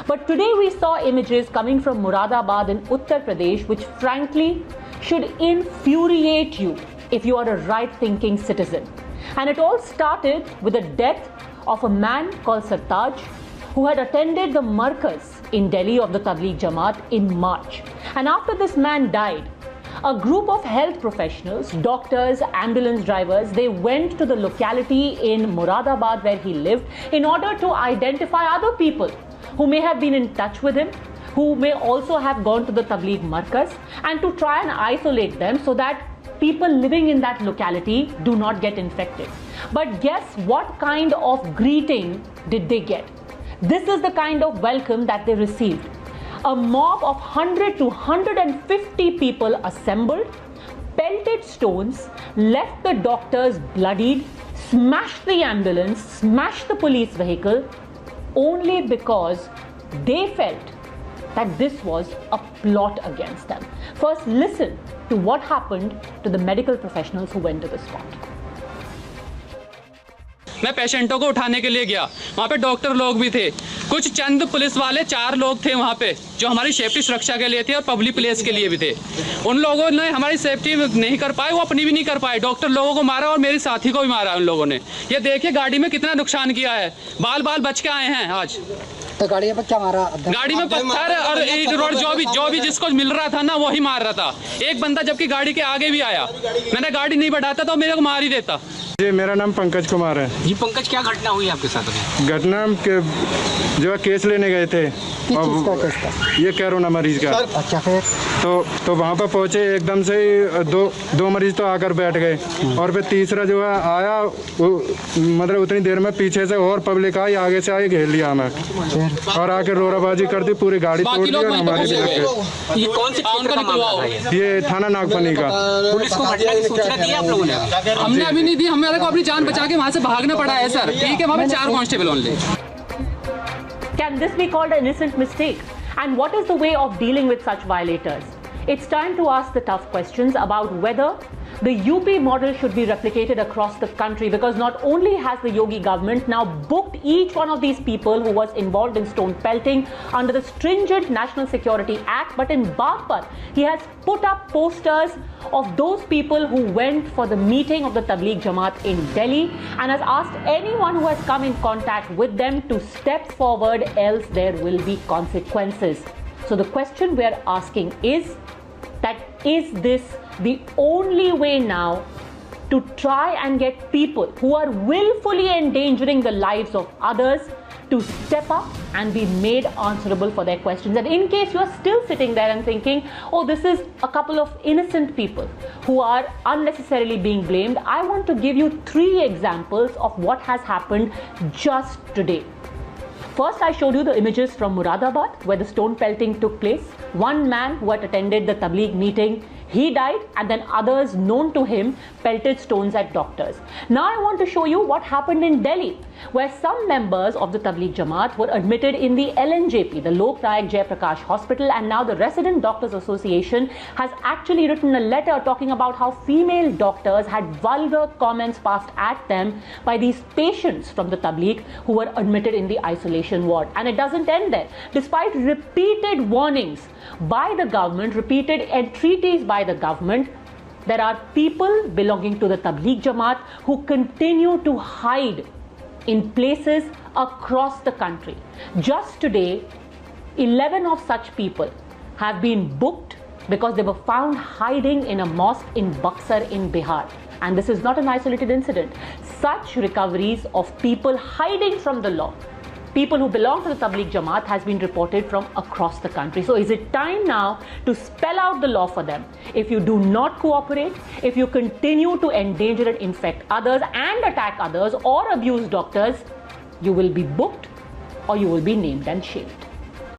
But today we saw images coming from Moradabad in Uttar Pradesh, which frankly should infuriate you if you are a right-thinking citizen. And it all started with the death of a man called Sartaj, who had attended the Markaz in Delhi of the Tabligh Jamaat in March. And after this man died, a group of health professionals, doctors, ambulance drivers, they went to the locality in Moradabad where he lived in order to identify other people who may have been in touch with him, who may also have gone to the Tabligh Markaz, and to try and isolate them so that people living in that locality do not get infected. But guess what kind of greeting did they get? This is the kind of welcome that they received. A mob of 100 to 150 people assembled, pelted stones, left the doctors bloodied, smashed the ambulance, smashed the police vehicle, only because they felt that this was a plot against them. First, listen to what happened to the medical professionals who went to the spot. मैं पेशेंटों को उठाने के लिए गया, वहाँ पे doctor लोग भी थे, कुछ चंद पुलिस वाले 4 लोग थे वहाँ पे जो हमारी सेफ्टी सुरक्षा के लिए थे और पब्लिक प्लेस के लिए भी थे। उन लोगों ने हमारी सेफ्टी नहीं कर पाए, वो अपनी भी नहीं कर पाए, डॉक्टर लोगों को मारा और मेरे साथी को भी मारा उन लोगों ने। ये देखिए गाड़ी में कितना नुकसान किया है, बाल बाल बच के आए हैं आज। तो गाड़ी में क्या मारा? गाड़ी में पत्थर और ईंट रोड जो भी जिसको मिल रहा था ना वही मार रहा था। एक बंदा जबकि गाड़ी के आगे भी आया, मैंने गाड़ी नहीं बढ़ाता तो मेरे को मार ही देता। जी मेरा नाम पंकज कुमार है। जी पंकज, क्या घटना हुई आपके साथ में? घटना के जो केस लेने गए थे, ये कोरोना मरीज का। अच्छा, फिर तो वहाँ पर पहुँचे, एकदम से ही दो मरीज तो आकर बैठ गए और फिर तीसरा जो है आया, मतलब उतनी देर में पीछे से और पब्लिक आई, आगे से आई, घेर लिया हमें और आके रोराबाजी कर दी, पूरी गाड़ी तोड़ दी और हमारी भी रखे। ये कौन से क्षेत्र का मामला था? ये थाना नागफनी का। पुलिस को घटना की सूचना दी आप लोगों ने? हमने अभी नहीं दी, हमारे को अपनी जान बचा के वहाँ से भागना पड़ा है सर। ठीक है, वहाँ पे 4 constable only. Can this be called an innocent mistake? And what is the way of dealing with such violators? It's time to ask the tough questions about whether the UP model should be replicated across the country, because not only has the Yogi government now booked each one of these people who was involved in stone pelting under the stringent National Security Act, but in Baghpat, he has put up posters of those people who went for the meeting of the Tabligh Jamaat in Delhi and has asked anyone who has come in contact with them to step forward, else there will be consequences. So the question we are asking is that, is this the only way now to try and get people who are willfully endangering the lives of others to step up and be made answerable for their questions? And in case you are still sitting there and thinking, oh, this is a couple of innocent people who are unnecessarily being blamed, I want to give you 3 examples of what has happened just today. First, I showed you the images from Moradabad where the stone pelting took place. One man who had attended the Tabligh meeting, he died, and then others known to him pelted stones at doctors. Now I want to show you what happened in Delhi, where some members of the Tabligh Jamaat were admitted in the LNJP, the Lok Nayak Jai Prakash Hospital, and now the Resident Doctors Association has actually written a letter talking about how female doctors had vulgar comments passed at them by these patients from the Tabligh who were admitted in the isolation ward. And it doesn't end there. Despite repeated warnings by the government, repeated entreaties by the government, there are people belonging to the Tabligh Jamaat who continue to hide in places across the country. Just today, 11 of such people have been booked because they were found hiding in a mosque in Buxar in Bihar. And this is not an isolated incident. Such recoveries of people hiding from the law, people who belong to the Tabligh Jamaat, has been reported from across the country. So is it time now to spell out the law for them? If you do not cooperate, if you continue to endanger and infect others and attack others or abuse doctors, you will be booked or you will be named and shamed.